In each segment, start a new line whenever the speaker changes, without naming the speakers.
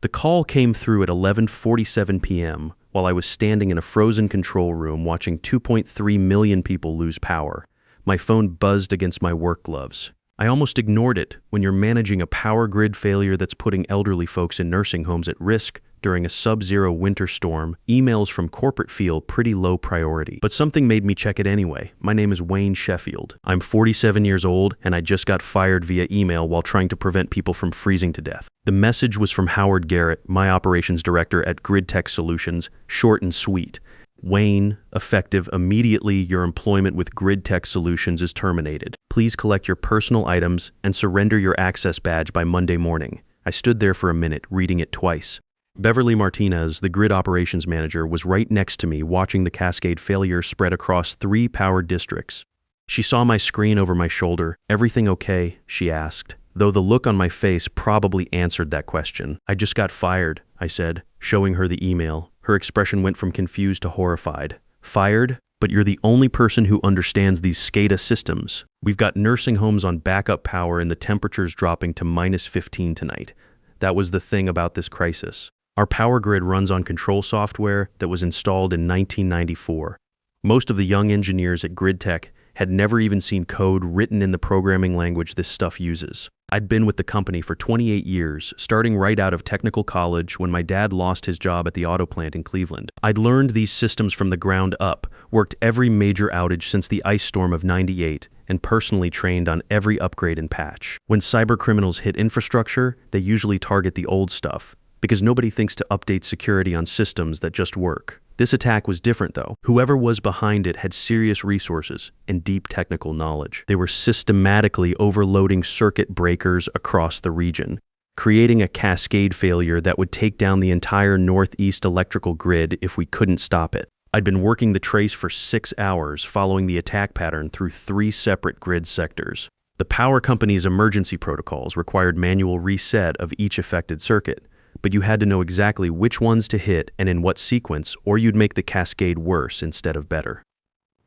The call came through at 11:47 p.m. while I was standing in a frozen control room watching 2.3 million people lose power. My phone buzzed against my work gloves. I almost ignored it when you're managing a power grid failure that's putting elderly folks in nursing homes at risk during a sub-zero winter storm. Emails from corporate feel pretty low priority. But something made me check it anyway. My name is Wayne Sheffield. I'm 47 years old, and I just got fired via email while trying to prevent people from freezing to death. The message was from Howard Garrett, my operations director at Grid Tech Solutions, short and sweet. Wayne, effective immediately, your employment with Grid Tech Solutions is terminated. Please collect your personal items and surrender your access badge by Monday morning. I stood there for a minute, reading it twice. Beverly Martinez, the grid operations manager, was right next to me watching the cascade failure spread across 3 power districts. She saw my screen over my shoulder. "Everything okay?" she asked, though the look on my face probably answered that question. "I just got fired," I said, showing her the email. Her expression went from confused to horrified. "Fired? But you're the only person who understands these SCADA systems. We've got nursing homes on backup power and the temperature's dropping to -15 tonight. That was the thing about this crisis. Our power grid runs on control software that was installed in 1994. Most of the young engineers at Grid Tech had never even seen code written in the programming language this stuff uses. I'd been with the company for 28 years, starting right out of technical college when my dad lost his job at the auto plant in Cleveland. I'd learned these systems from the ground up, worked every major outage since the ice storm of '98, and personally trained on every upgrade and patch. When cyber criminals hit infrastructure, they usually target the old stuff, because nobody thinks to update security on systems that just work. This attack was different, though. Whoever was behind it had serious resources and deep technical knowledge. They were systematically overloading circuit breakers across the region, creating a cascade failure that would take down the entire Northeast electrical grid if we couldn't stop it. I'd been working the trace for 6 hours, following the attack pattern through 3 separate grid sectors. The power company's emergency protocols required manual reset of each affected circuit, but you had to know exactly which ones to hit and in what sequence, or you'd make the cascade worse instead of better.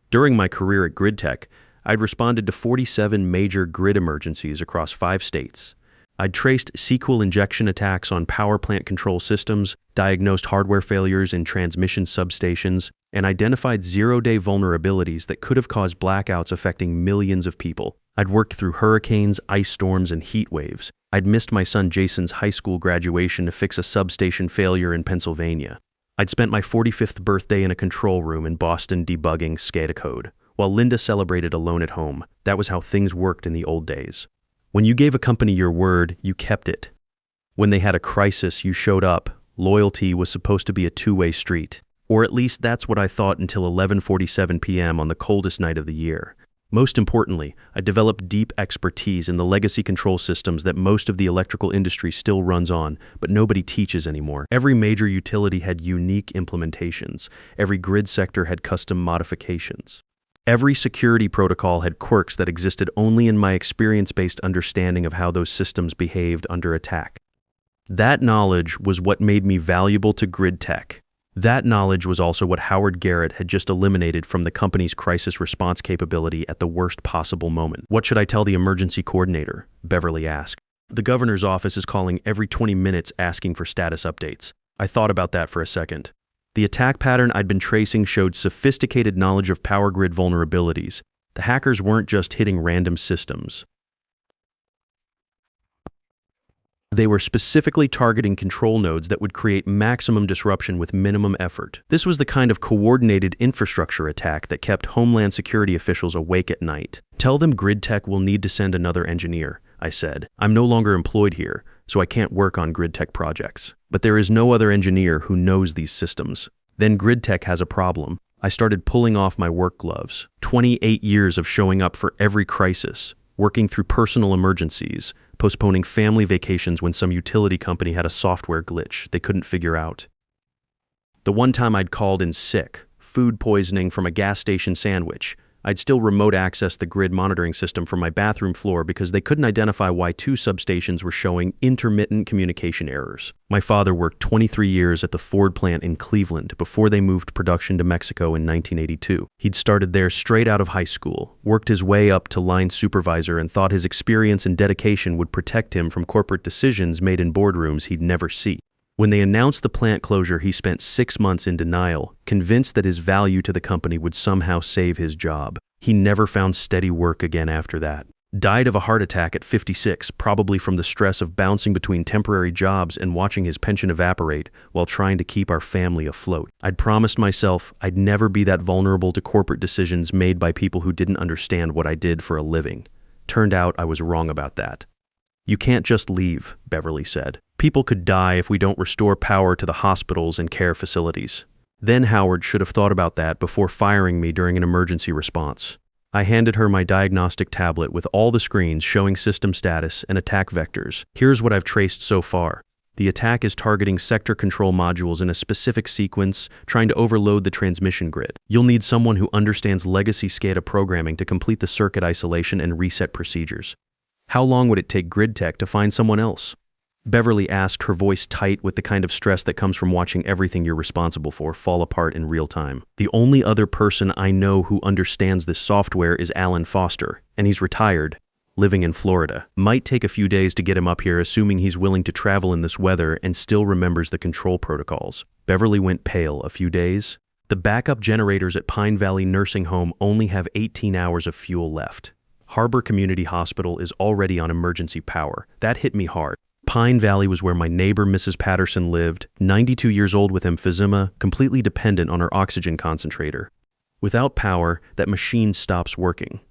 During my career at Grid Tech, I'd responded to 47 major grid emergencies across 5 states. I'd traced SQL injection attacks on power plant control systems, diagnosed hardware failures in transmission substations, and identified zero-day vulnerabilities that could have caused blackouts affecting millions of people. I'd worked through hurricanes, ice storms, and heat waves. I'd missed my son Jason's high school graduation to fix a substation failure in Pennsylvania. I'd spent my 45th birthday in a control room in Boston debugging SCADA code, while Linda celebrated alone at home. That was how things worked in the old days. When you gave a company your word, you kept it. When they had a crisis, you showed up. Loyalty was supposed to be a two-way street. Or at least that's what I thought until 11:47 p.m. on the coldest night of the year. Most importantly, I developed deep expertise in the legacy control systems that most of the electrical industry still runs on, but nobody teaches anymore. Every major utility had unique implementations. Every grid sector had custom modifications. Every security protocol had quirks that existed only in my experience-based understanding of how those systems behaved under attack. That knowledge was what made me valuable to Grid Tech. That knowledge was also what Howard Garrett had just eliminated from the company's crisis response capability at the worst possible moment. "What should I tell the emergency coordinator?" Beverly asked. "The governor's office is calling every 20 minutes asking for status updates." I thought about that for a second. The attack pattern I'd been tracing showed sophisticated knowledge of power grid vulnerabilities. The hackers weren't just hitting random systems. They were specifically targeting control nodes that would create maximum disruption with minimum effort. This was the kind of coordinated infrastructure attack that kept Homeland Security officials awake at night. "Tell them Grid Tech will need to send another engineer," I said. "I'm no longer employed here, so I can't work on Grid Tech projects. But there is no other engineer who knows these systems. Then Grid Tech has a problem." I started pulling off my work gloves. 28 years of showing up for every crisis, working through personal emergencies, postponing family vacations when some utility company had a software glitch they couldn't figure out. The one time I'd called in sick, food poisoning from a gas station sandwich, I'd still remote access the grid monitoring system from my bathroom floor because they couldn't identify why 2 substations were showing intermittent communication errors. My father worked 23 years at the Ford plant in Cleveland before they moved production to Mexico in 1982. He'd started there straight out of high school, worked his way up to line supervisor, and thought his experience and dedication would protect him from corporate decisions made in boardrooms he'd never see. When they announced the plant closure, he spent 6 months in denial, convinced that his value to the company would somehow save his job. He never found steady work again after that. Died of a heart attack at 56, probably from the stress of bouncing between temporary jobs and watching his pension evaporate while trying to keep our family afloat. I'd promised myself I'd never be that vulnerable to corporate decisions made by people who didn't understand what I did for a living. Turned out I was wrong about that. "You can't just leave," Beverly said. "People could die if we don't restore power to the hospitals and care facilities." Then Howard should have thought about that before firing me during an emergency response. I handed her my diagnostic tablet with all the screens showing system status and attack vectors. "Here's what I've traced so far. The attack is targeting sector control modules in a specific sequence, trying to overload the transmission grid. You'll need someone who understands legacy SCADA programming to complete the circuit isolation and reset procedures." "How long would it take grid tech to find someone else?" Beverly asked, her voice tight with the kind of stress that comes from watching everything you're responsible for fall apart in real time. "The only other person I know who understands this software is Alan Foster, and he's retired, living in Florida. Might take a few days to get him up here, assuming he's willing to travel in this weather and still remembers the control protocols." Beverly went pale. "A few days?" "The backup generators at Pine Valley Nursing Home only have 18 hours of fuel left. Harbor Community Hospital is already on emergency power. That hit me hard. Pine Valley was where my neighbor, Mrs. Patterson, lived, 92 years old with emphysema, completely dependent on her oxygen concentrator. Without power, that machine stops working.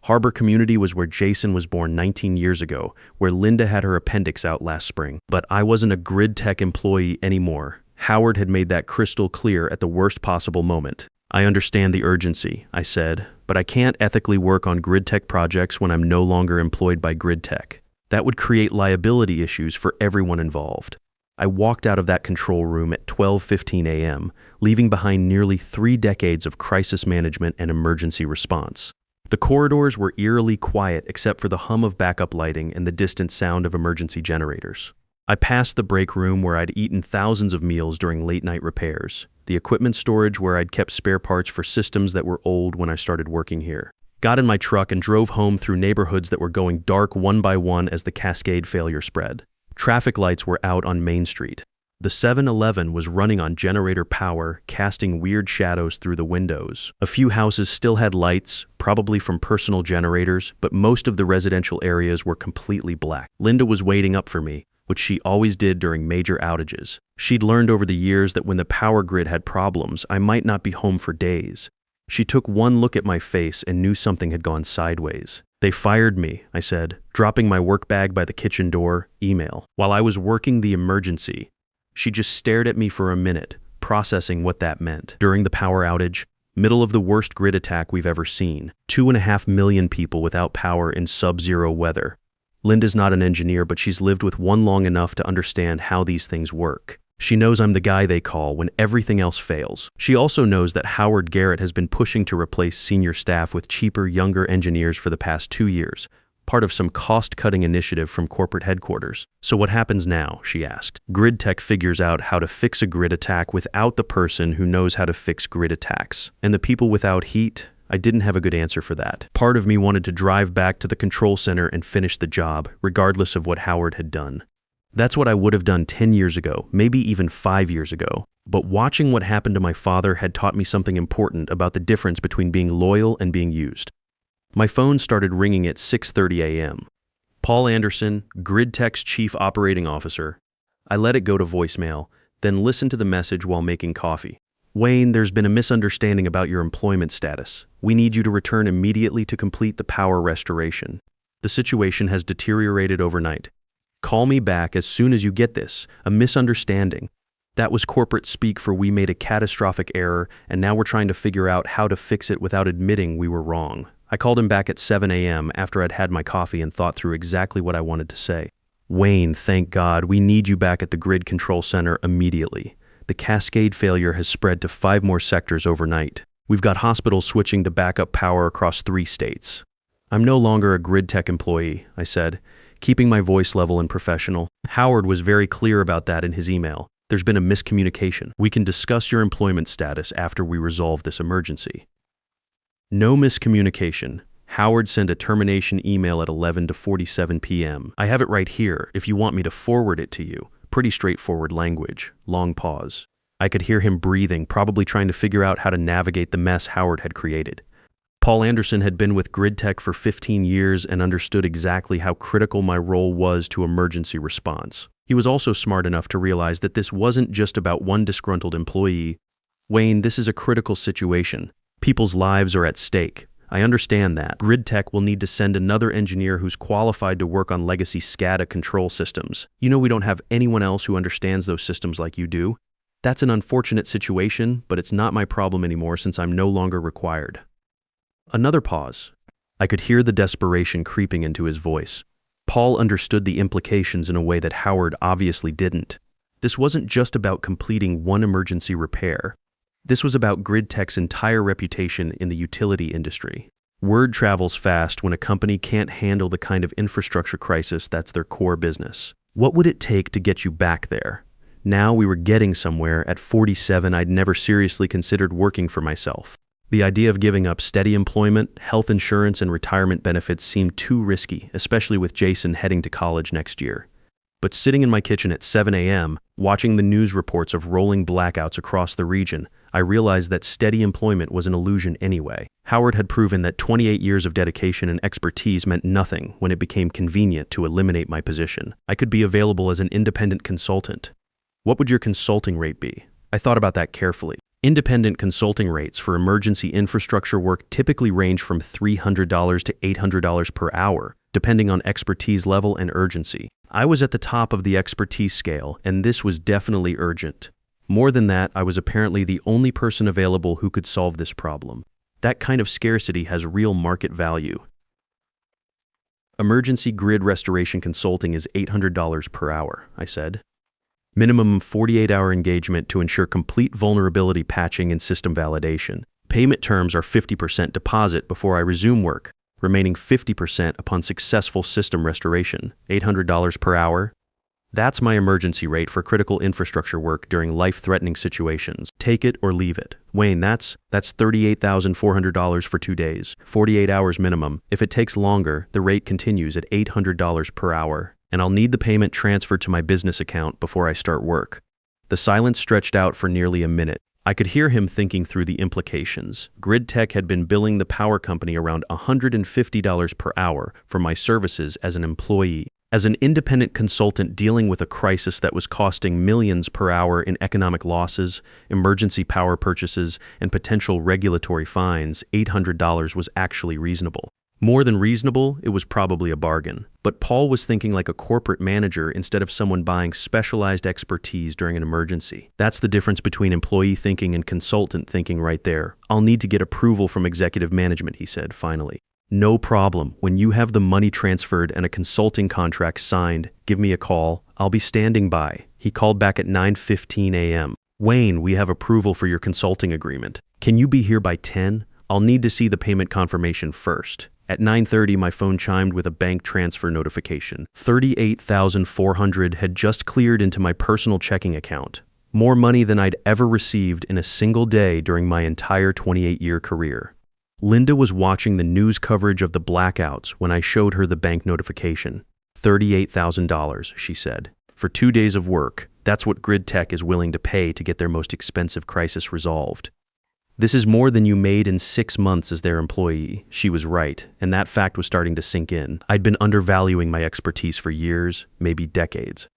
Harbor Community was where Jason was born 19 years ago, where Linda had her appendix out last spring. But I wasn't a grid tech employee anymore. Howard had made that crystal clear at the worst possible moment. "I understand the urgency," I said, "but I can't ethically work on grid tech projects when I'm no longer employed by grid tech. That would create liability issues for everyone involved." I walked out of that control room at 12:15 a.m., leaving behind nearly 3 decades of crisis management and emergency response. The corridors were eerily quiet except for the hum of backup lighting and the distant sound of emergency generators. I passed the break room where I'd eaten thousands of meals during late-night repairs, the equipment storage where I'd kept spare parts for systems that were old when I started working here. Got in my truck and drove home through neighborhoods that were going dark one by one as the cascade failure spread. Traffic lights were out on Main Street. The 7-Eleven was running on generator power, casting weird shadows through the windows. A few houses still had lights, probably from personal generators, but most of the residential areas were completely black. Linda was waiting up for me, which she always did during major outages. She'd learned over the years that when the power grid had problems, I might not be home for days. She took one look at my face and knew something had gone sideways. "They fired me," I said, dropping my work bag by the kitchen door, email. While I was working the emergency, she just stared at me for a minute, processing what that meant. During the power outage, middle of the worst grid attack we've ever seen, 2.5 million people without power in sub-zero weather. Linda's not an engineer, but she's lived with one long enough to understand how these things work. She knows I'm the guy they call when everything else fails. She also knows that Howard Garrett has been pushing to replace senior staff with cheaper, younger engineers for the past 2 years, part of some cost-cutting initiative from corporate headquarters. "So what happens now?" she asked. "Grid tech figures out how to fix a grid attack without the person who knows how to fix grid attacks. And the people without heat? I didn't have a good answer for that. Part of me wanted to drive back to the control center and finish the job, regardless of what Howard had done. That's what I would have done 10 years ago, maybe even 5 years ago. But watching what happened to my father had taught me something important about the difference between being loyal and being used. My phone started ringing at 6:30 a.m. "Paul Anderson, Grid Tech's Chief Operating Officer." I let it go to voicemail, then listened to the message while making coffee. "Wayne, there's been a misunderstanding about your employment status. We need you to return immediately to complete the power restoration. The situation has deteriorated overnight. Call me back as soon as you get this. A misunderstanding. That was corporate speak for we made a catastrophic error, and now we're trying to figure out how to fix it without admitting we were wrong." I called him back at 7 a.m. after I'd had my coffee and thought through exactly what I wanted to say. "Wayne, thank God, we need you back at the grid control center immediately. The cascade failure has spread to 5 more sectors overnight. We've got hospitals switching to backup power across 3 states. "I'm no longer a grid tech employee," I said, keeping my voice level and professional. Howard was very clear about that in his email. "There's been a miscommunication. We can discuss your employment status after we resolve this emergency." No miscommunication. Howard sent a termination email at 11:47 p.m. I have it right here if you want me to forward it to you. pretty straightforward language. Long pause. I could hear him breathing, probably trying to figure out how to navigate the mess Howard had created. Paul Anderson had been with Grid Tech for 15 years and understood exactly how critical my role was to emergency response. He was also smart enough to realize that this wasn't just about one disgruntled employee. Wayne, this is a critical situation. People's lives are at stake. I understand that. Grid Tech will need to send another engineer who's qualified to work on legacy SCADA control systems. You know we don't have anyone else who understands those systems like you do. That's an unfortunate situation, but it's not my problem anymore since I'm no longer required. Another pause. I could hear the desperation creeping into his voice. Paul understood the implications in a way that Howard obviously didn't. This wasn't just about completing one emergency repair. This was about Grid Tech's entire reputation in the utility industry. Word travels fast when a company can't handle the kind of infrastructure crisis that's their core business. What would it take to get you back there? Now we were getting somewhere. At 47, I'd never seriously considered working for myself. The idea of giving up steady employment, health insurance, and retirement benefits seemed too risky, especially with Jason heading to college next year. But sitting in my kitchen at 7 a.m., watching the news reports of rolling blackouts across the region, I realized that steady employment was an illusion anyway. Howard had proven that 28 years of dedication and expertise meant nothing when it became convenient to eliminate my position. I could be available as an independent consultant. What would your consulting rate be? I thought about that carefully. Independent consulting rates for emergency infrastructure work typically range from $300 to $800 per hour, depending on expertise level and urgency. I was at the top of the expertise scale, and this was definitely urgent. More than that, I was apparently the only person available who could solve this problem. That kind of scarcity has real market value. Emergency grid restoration consulting is $800 per hour, I said. Minimum 48-hour engagement to ensure complete vulnerability patching and system validation. Payment terms are 50% deposit before I resume work, remaining 50% upon successful system restoration. $800 per hour. That's my emergency rate for critical infrastructure work during life-threatening situations. Take it or leave it. Wayne, that's $38,400 for 2 days, 48 hours minimum. If it takes longer, the rate continues at $800 per hour, and I'll need the payment transferred to my business account before I start work. The silence stretched out for nearly a minute. I could hear him thinking through the implications. Grid Tech had been billing the power company around $150 per hour for my services as an employee. As an independent consultant dealing with a crisis that was costing millions per hour in economic losses, emergency power purchases, and potential regulatory fines, $800 was actually reasonable. More than reasonable, it was probably a bargain. But Paul was thinking like a corporate manager instead of someone buying specialized expertise during an emergency. That's the difference between employee thinking and consultant thinking right there. I'll need to get approval from executive management, he said, finally. No problem. When you have the money transferred and a consulting contract signed, give me a call. I'll be standing by. He called back at 9:15 a.m. Wayne, we have approval for your consulting agreement. Can you be here by 10? I'll need to see the payment confirmation first. At 9:30, my phone chimed with a bank transfer notification. $38,400 had just cleared into my personal checking account. More money than I'd ever received in a single day during my entire 28-year career. Linda was watching the news coverage of the blackouts when I showed her the bank notification. $38,000, she said. For 2 days of work, that's what Grid Tech is willing to pay to get their most expensive crisis resolved. This is more than you made in 6 months as their employee. She was right, and that fact was starting to sink in. I'd been undervaluing my expertise for years, maybe decades.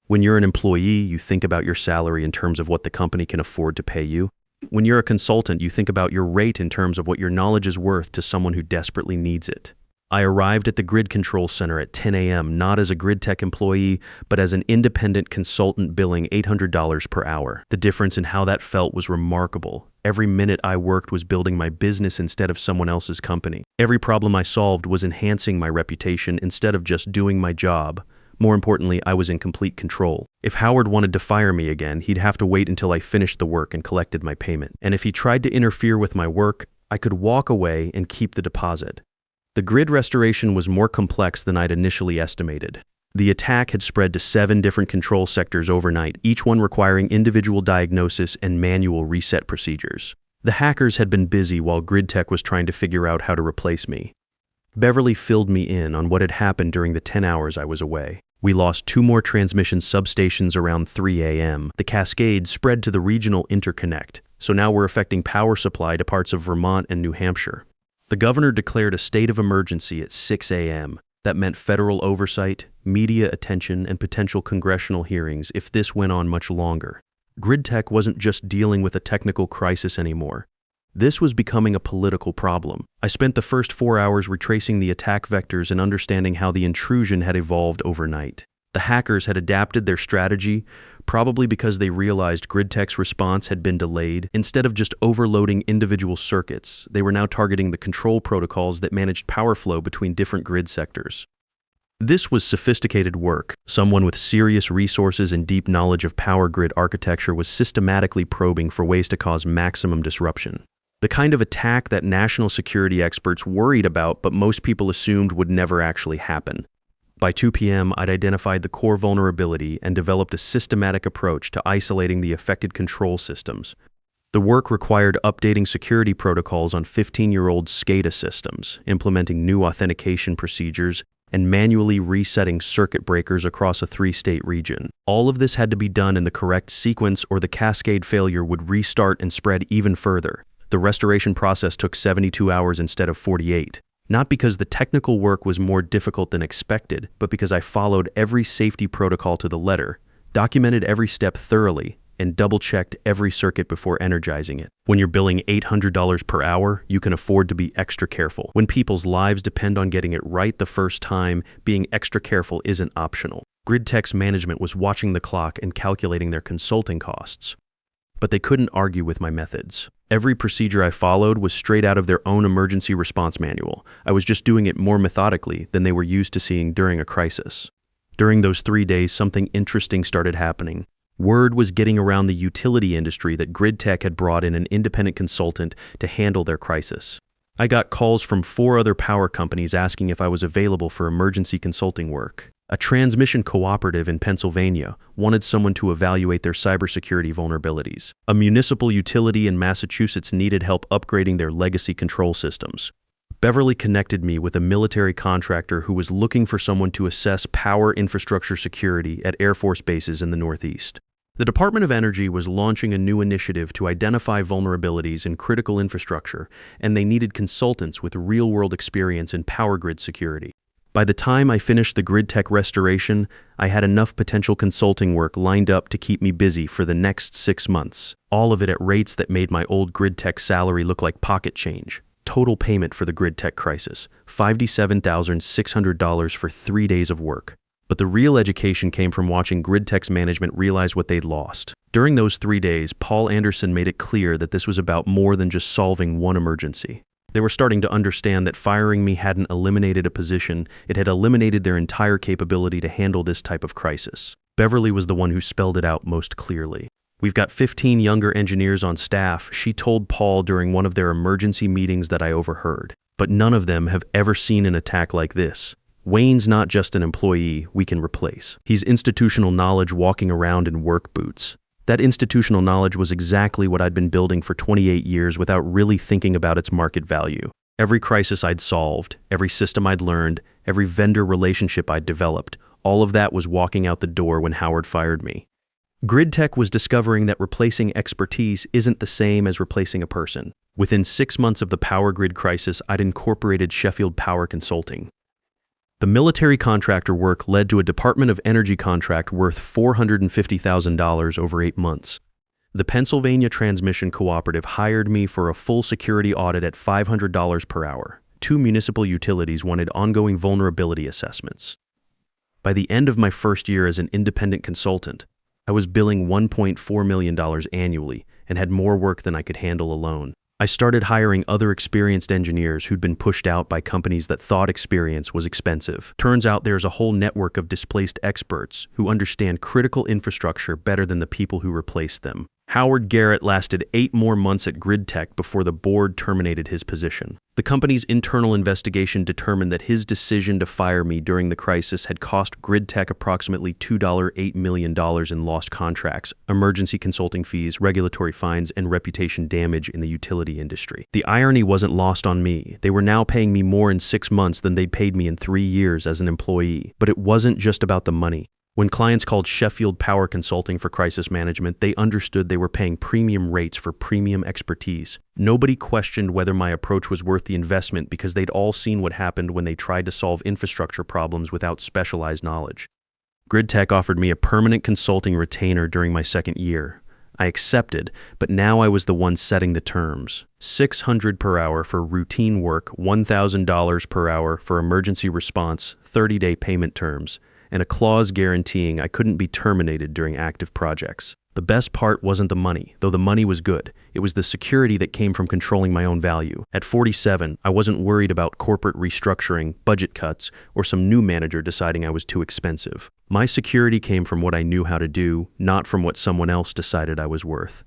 When you're an employee, you think about your salary in terms of what the company can afford to pay you. When you're a consultant, you think about your rate in terms of what your knowledge is worth to someone who desperately needs it. I arrived at the Grid Control Center at 10 a.m., not as a Grid Tech employee, but as an independent consultant billing $800 per hour. The difference in how that felt was remarkable. Every minute I worked was building my business instead of someone else's company. Every problem I solved was enhancing my reputation instead of just doing my job. More importantly, I was in complete control. If Howard wanted to fire me again, he'd have to wait until I finished the work and collected my payment. And if he tried to interfere with my work, I could walk away and keep the deposit. The grid restoration was more complex than I'd initially estimated. The attack had spread to 7 different control sectors overnight, each one requiring individual diagnosis and manual reset procedures. The hackers had been busy while Grid Tech was trying to figure out how to replace me. Beverly filled me in on what had happened during the 10 hours I was away. We lost 2 more transmission substations around 3 a.m. The cascade spread to the regional interconnect, so now we're affecting power supply to parts of Vermont and New Hampshire. The governor declared a state of emergency at 6 a.m. That meant federal oversight, media attention, and potential congressional hearings if this went on much longer. Grid tech wasn't just dealing with a technical crisis anymore. This was becoming a political problem. I spent the first 4 hours retracing the attack vectors and understanding how the intrusion had evolved overnight. The hackers had adapted their strategy, probably because they realized grid tech's response had been delayed. Instead of just overloading individual circuits, they were now targeting the control protocols that managed power flow between different grid sectors. This was sophisticated work. Someone with serious resources and deep knowledge of power grid architecture was systematically probing for ways to cause maximum disruption. The kind of attack that national security experts worried about but most people assumed would never actually happen. By 2 p.m., I'd identified the core vulnerability and developed a systematic approach to isolating the affected control systems. The work required updating security protocols on 15-year-old SCADA systems, implementing new authentication procedures, and manually resetting circuit breakers across a 3-state region. All of this had to be done in the correct sequence or the cascade failure would restart and spread even further. The restoration process took 72 hours instead of 48. Not because the technical work was more difficult than expected, but because I followed every safety protocol to the letter, documented every step thoroughly, and double-checked every circuit before energizing it. When you're billing $800 per hour, you can afford to be extra careful. When people's lives depend on getting it right the first time, being extra careful isn't optional. Grid tech's management was watching the clock and calculating their consulting costs. But they couldn't argue with my methods. Every procedure I followed was straight out of their own emergency response manual. I was just doing it more methodically than they were used to seeing during a crisis. During those 3 days, something interesting started happening. Word was getting around the utility industry that Grid Tech had brought in an independent consultant to handle their crisis. I got calls from 4 other power companies asking if I was available for emergency consulting work. A transmission cooperative in Pennsylvania wanted someone to evaluate their cybersecurity vulnerabilities. A municipal utility in Massachusetts needed help upgrading their legacy control systems. Beverly connected me with a military contractor who was looking for someone to assess power infrastructure security at Air Force bases in the Northeast. The Department of Energy was launching a new initiative to identify vulnerabilities in critical infrastructure, and they needed consultants with real-world experience in power grid security. By the time I finished the grid tech restoration, I had enough potential consulting work lined up to keep me busy for the next 6 months, all of it at rates that made my old grid tech salary look like pocket change. Total payment for the grid tech crisis, $57,600 for 3 days of work. But the real education came from watching Grid Tech's management realize what they'd lost. During those 3 days, Paul Anderson made it clear that this was about more than just solving one emergency. They were starting to understand that firing me hadn't eliminated a position, it had eliminated their entire capability to handle this type of crisis. Beverly was the one who spelled it out most clearly. "We've got 15 younger engineers on staff," she told Paul during one of their emergency meetings that I overheard. "But none of them have ever seen an attack like this. Wayne's not just an employee we can replace. He's institutional knowledge walking around in work boots." That institutional knowledge was exactly what I'd been building for 28 years without really thinking about its market value. Every crisis I'd solved, every system I'd learned, every vendor relationship I'd developed, all of that was walking out the door when Howard fired me. Grid Tech was discovering that replacing expertise isn't the same as replacing a person. Within 6 months of the power grid crisis, I'd incorporated Sheffield Power Consulting. The military contractor work led to a Department of Energy contract worth $450,000 over 8 months. The Pennsylvania Transmission Cooperative hired me for a full security audit at $500 per hour. 2 municipal utilities wanted ongoing vulnerability assessments. By the end of my first year as an independent consultant, I was billing $1.4 million annually and had more work than I could handle alone. I started hiring other experienced engineers who'd been pushed out by companies that thought experience was expensive. Turns out there's a whole network of displaced experts who understand critical infrastructure better than the people who replaced them. Howard Garrett lasted 8 more months at Grid Tech before the board terminated his position. The company's internal investigation determined that his decision to fire me during the crisis had cost GridTech approximately $2.8 million in lost contracts, emergency consulting fees, regulatory fines, and reputation damage in the utility industry. The irony wasn't lost on me. They were now paying me more in 6 months than they'd paid me in 3 years as an employee. But it wasn't just about the money. When clients called Sheffield Power Consulting for crisis management, they understood they were paying premium rates for premium expertise. Nobody questioned whether my approach was worth the investment because they'd all seen what happened when they tried to solve infrastructure problems without specialized knowledge. GridTech offered me a permanent consulting retainer during my second year. I accepted, but now I was the one setting the terms. $600 per hour for routine work, $1,000 per hour for emergency response, 30-day payment terms, and a clause guaranteeing I couldn't be terminated during active projects. The best part wasn't the money, though the money was good. It was the security that came from controlling my own value. At 47, I wasn't worried about corporate restructuring, budget cuts, or some new manager deciding I was too expensive. My security came from what I knew how to do, not from what someone else decided I was worth.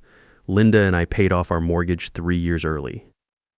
Linda and I paid off our mortgage 3 years early.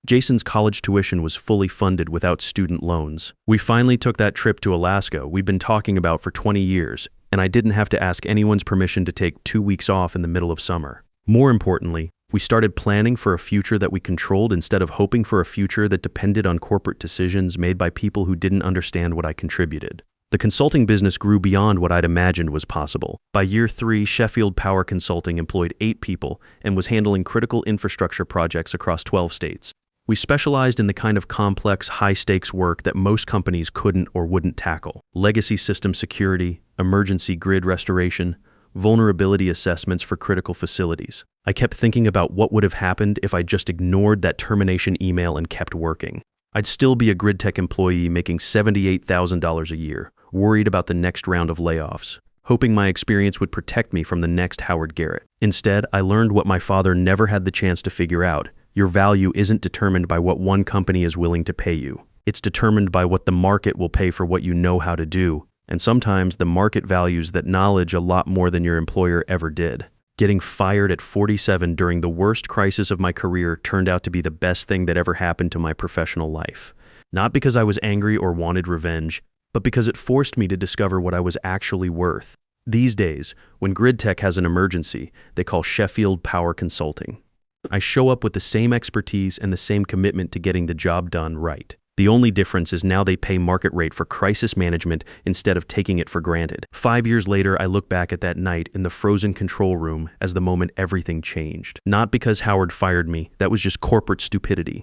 Jason's college tuition was fully funded without student loans. We finally took that trip to Alaska we'd been talking about for 20 years, and I didn't have to ask anyone's permission to take 2 weeks off in the middle of summer. More importantly, we started planning for a future that we controlled instead of hoping for a future that depended on corporate decisions made by people who didn't understand what I contributed. The consulting business grew beyond what I'd imagined was possible. By year 3, Sheffield Power Consulting employed 8 people and was handling critical infrastructure projects across 12 states. We specialized in the kind of complex, high-stakes work that most companies couldn't or wouldn't tackle. Legacy system security, emergency grid restoration, vulnerability assessments for critical facilities. I kept thinking about what would have happened if I just ignored that termination email and kept working. I'd still be a GridTech employee making $78,000 a year, worried about the next round of layoffs, hoping my experience would protect me from the next Howard Garrett. Instead, I learned what my father never had the chance to figure out. Your value isn't determined by what one company is willing to pay you. It's determined by what the market will pay for what you know how to do. And sometimes the market values that knowledge a lot more than your employer ever did. Getting fired at 47 during the worst crisis of my career turned out to be the best thing that ever happened to my professional life. Not because I was angry or wanted revenge, but because it forced me to discover what I was actually worth. These days, when GridTech has an emergency, they call Sheffield Power Consulting. I show up with the same expertise and the same commitment to getting the job done right. The only difference is now they pay market rate for crisis management instead of taking it for granted. 5 years later, I look back at that night in the frozen control room as the moment everything changed. Not because Howard fired me, that was just corporate stupidity.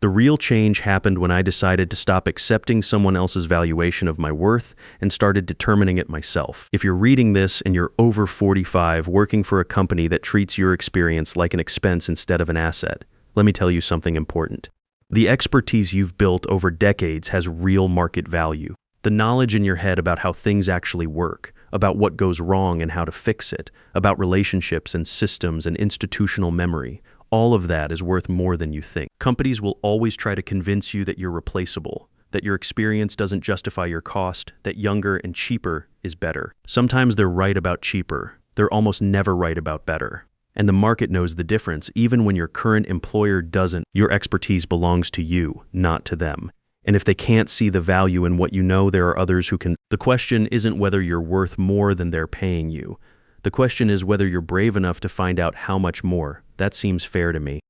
The real change happened when I decided to stop accepting someone else's valuation of my worth and started determining it myself. If you're reading this and you're over 45 working for a company that treats your experience like an expense instead of an asset, let me tell you something important. The expertise you've built over decades has real market value. The knowledge in your head about how things actually work, about what goes wrong and how to fix it, about relationships and systems and institutional memory, all of that is worth more than you think. Companies will always try to convince you that you're replaceable, that your experience doesn't justify your cost, that younger and cheaper is better. Sometimes they're right about cheaper. They're almost never right about better. And the market knows the difference. Even when your current employer doesn't, your expertise belongs to you, not to them. And if they can't see the value in what you know, there are others who can. The question isn't whether you're worth more than they're paying you. The question is whether you're brave enough to find out how much more. That seems fair to me.